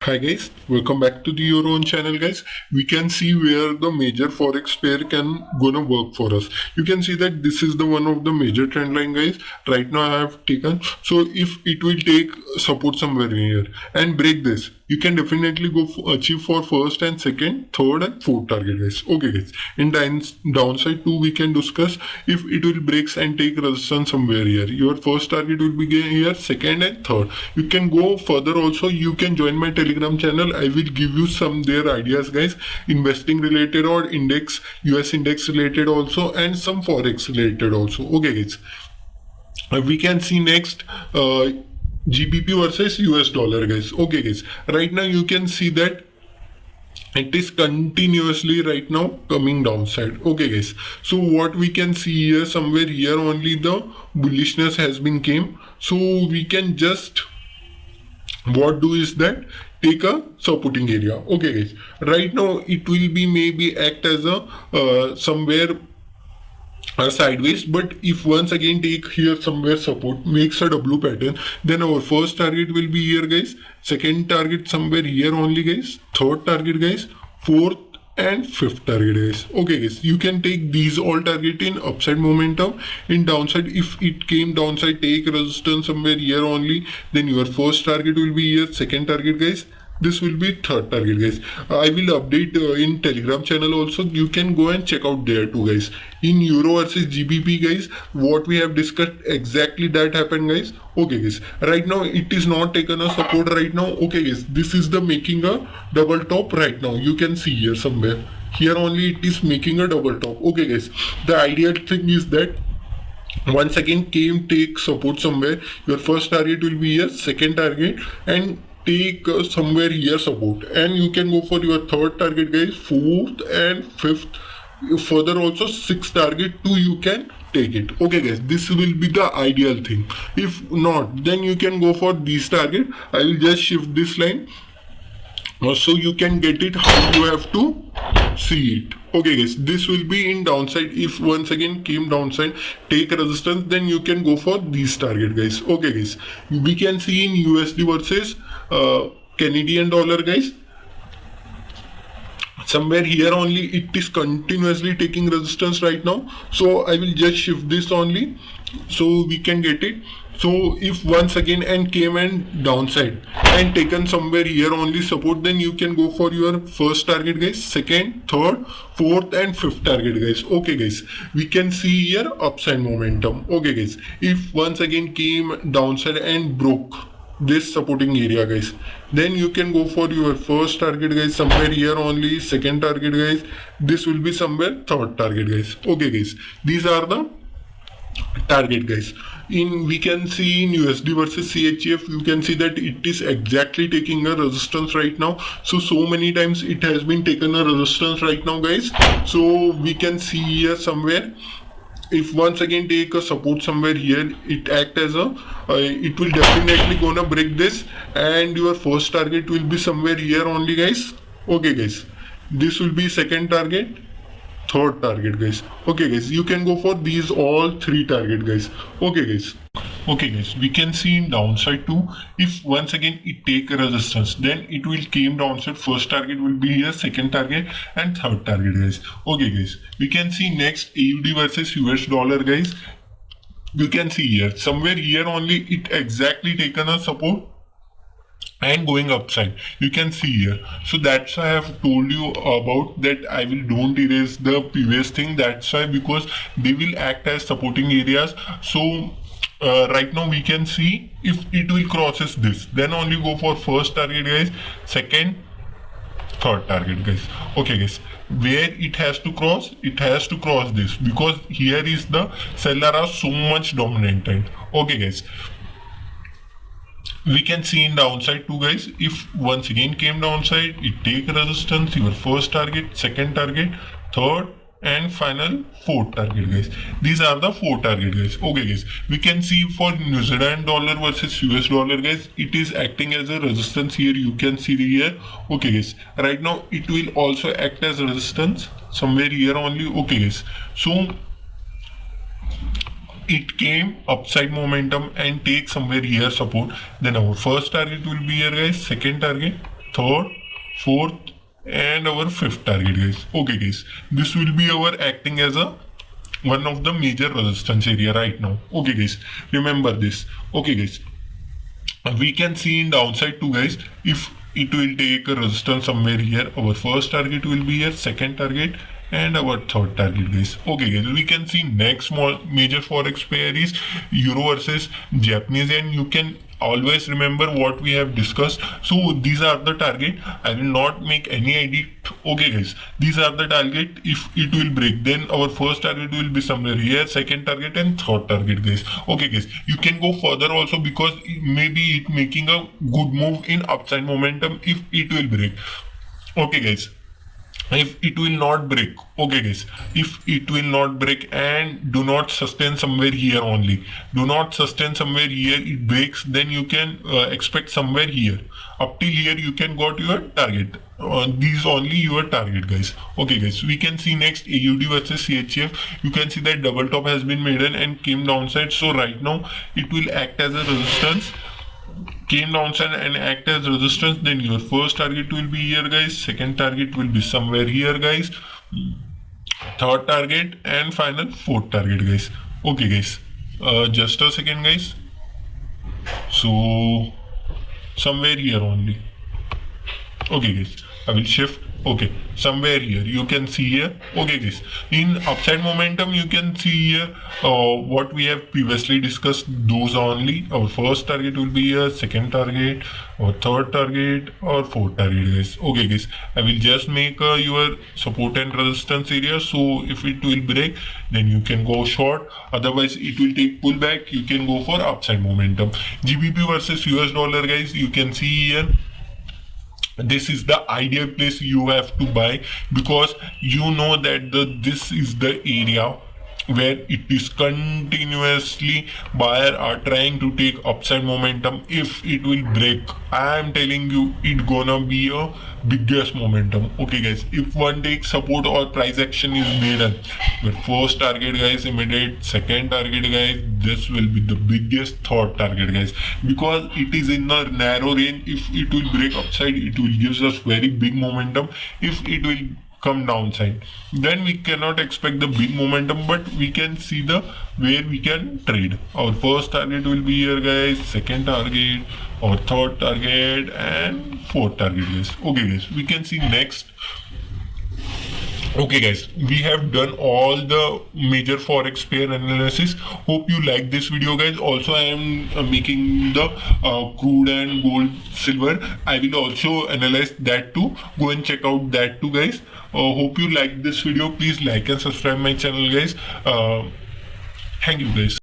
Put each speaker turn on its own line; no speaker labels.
Hi guys, welcome back to your own channel guys. We can see where the major forex pair can gonna work for us. You can see that this is the one of the major trend line guys. Right now I have taken, so if it will take support somewhere here and break this, you can definitely go achieve for first and second, third and fourth target guys. Okay guys, in downside too we can discuss if it will breaks and take resistance somewhere here. Your first target will be here, second and third. You can go further also. You can join my telegram channel. I will give you some their ideas guys, investing related or index, US index related also, and some forex related also. Okay guys, we can see next GBP versus US dollar guys. Okay guys, right now you can see that it is continuously right now coming downside. Okay guys, so what we can see here, somewhere here only the bullishness has been came. So we can just what do is that take a supporting area. Okay guys, right now it will be maybe act as a somewhere sideways, but if once again take here somewhere support, makes a W pattern, then our first target will be here guys, second target somewhere here only guys, third target guys, fourth and fifth target guys. Okay guys, you can take these all target in upside momentum. In downside, if it came downside, take resistance somewhere here only, then your first target will be here, second target guys, this will be third target guys. I will update in telegram channel also. You can go and check out there too guys. In euro versus GBP guys, what we have discussed exactly that happened guys. Okay guys, right now it is not taken a support right now. Okay guys, this is the making a double top right now. You can see here somewhere here only it is making a double top. Okay guys, the ideal thing is that once again take support somewhere, your first target will be here, second target, and take somewhere here support, and you can go for your third target guys, fourth and fifth, further also sixth target too you can take it. Okay guys, this will be the ideal thing. If not, then you can go for this target. I will just shift this line so you can get it how you have to see it. Okay guys, this will be in downside. If once again came downside, take resistance, then you can go for this target guys. Okay guys, we can see in USD versus Canadian dollar guys, somewhere here only it is continuously taking resistance right now. So I will just shift this only so we can get it. So if once again and came and downside and taken somewhere here only support, then you can go for your first target guys, second, third, fourth and fifth target guys. Okay guys, we can see here upside momentum. Okay guys, if once again came downside and broke this supporting area guys, then you can go for your first target guys, somewhere here only, second target guys, this will be somewhere third target guys. Okay guys, these are the target guys. In we can see in USD versus CHF, you can see that it is exactly taking a resistance right now. So many times it has been taken a resistance right now guys. So we can see here somewhere, if once again take a support somewhere here, it act as a it will definitely gonna break this, and your first target will be somewhere here only guys. Okay guys, this will be second target, third target guys. Okay guys, you can go for these all three target guys. Okay guys, we can see in downside too, if once again it take a resistance, then it will came downside, first target will be here, second target and third target guys. Okay guys, we can see next AUD versus US dollar guys. You can see here somewhere here only it exactly taken a support and going upside, you can see here. So that's why I have told you about that. I will don't erase the previous thing. That's why, because they will act as supporting areas. So right now we can see if it will crosses this, then only go for first target guys, second, third target guys. Okay guys, where it has to cross, it has to cross this, because here is the seller are so much dominant. Okay guys, we can see in downside too guys, if once again came downside, it take resistance, your first target, second target, third and final fourth target guys. These are the four target guys. Okay guys, we can see for New Zealand dollar versus US dollar guys, it is acting as a resistance here. You can see here. Okay guys, right now it will also act as resistance somewhere here only. Okay guys, so it came upside momentum and take somewhere here support, then our first target will be here guys, second target, third, fourth, and our fifth target, guys. Okay, guys, this will be our acting as a one of the major resistance area right now. Okay, guys, remember this. Okay, guys, we can see in downside too, guys. If it will take a resistance somewhere here, our first target will be here, second target, and our third target, guys. Okay, guys, we can see next small major forex pair is euro versus Japanese yen. You can always remember what we have discussed. So these are the target. I will not make any edit. Okay, guys, these are the target. If it will break, then our first target will be somewhere here, second target, and third target, guys. Okay, guys, you can go further also, because maybe it making a good move in upside momentum if it will break. Okay, guys, if it will not break. Okay, guys, if it will not break and do not sustain somewhere here only, do not sustain somewhere here, it breaks, then you can expect somewhere here. Up till here you can got your target. These only your target, guys. Okay, guys, we can see next AUD versus CHF. You can see that double top has been made and came downside, so right now it will act as a resistance. Came downside and act as resistance. Then your first target will be here, guys, second target will be somewhere here, guys, third target, and final fourth target, guys. Okay, guys, just a second, guys. So somewhere here only. Okay, guys, I will shift. Okay, somewhere here you can see here. Okay, guys, in upside momentum you can see here what we have previously discussed, those only. Our first target will be here, second target, or third target, or fourth target, guys. Okay, guys, I will just make your support and resistance area, so if it will break, then you can go short. Otherwise it will take pullback, you can go for upside momentum. GBP versus US dollar, guys, you can see here. This is the ideal place you have to buy, because you know that this is the area where it is continuously buyer are trying to take upside momentum. If it will break, I am telling you, it gonna be a biggest momentum. Okay, guys, if one takes support or price action is made, your first target, guys, immediate, second target, guys, this will be the biggest third target, guys, because it is in a narrow range. If it will break upside, it will give us very big momentum. If it will come downside, then we cannot expect the big momentum, but we can see the where we can trade. Our first target will be here, guys, second target, or third target, and fourth target, guys. Okay, guys, we can see next. Okay, guys, we have done all the major forex pair analysis. Hope you like this video, guys. Also, I am making the crude and gold silver. I will also analyze that too. Go and check out that too, guys. Hope you like this video. Please like and subscribe my channel, guys. Thank you, guys.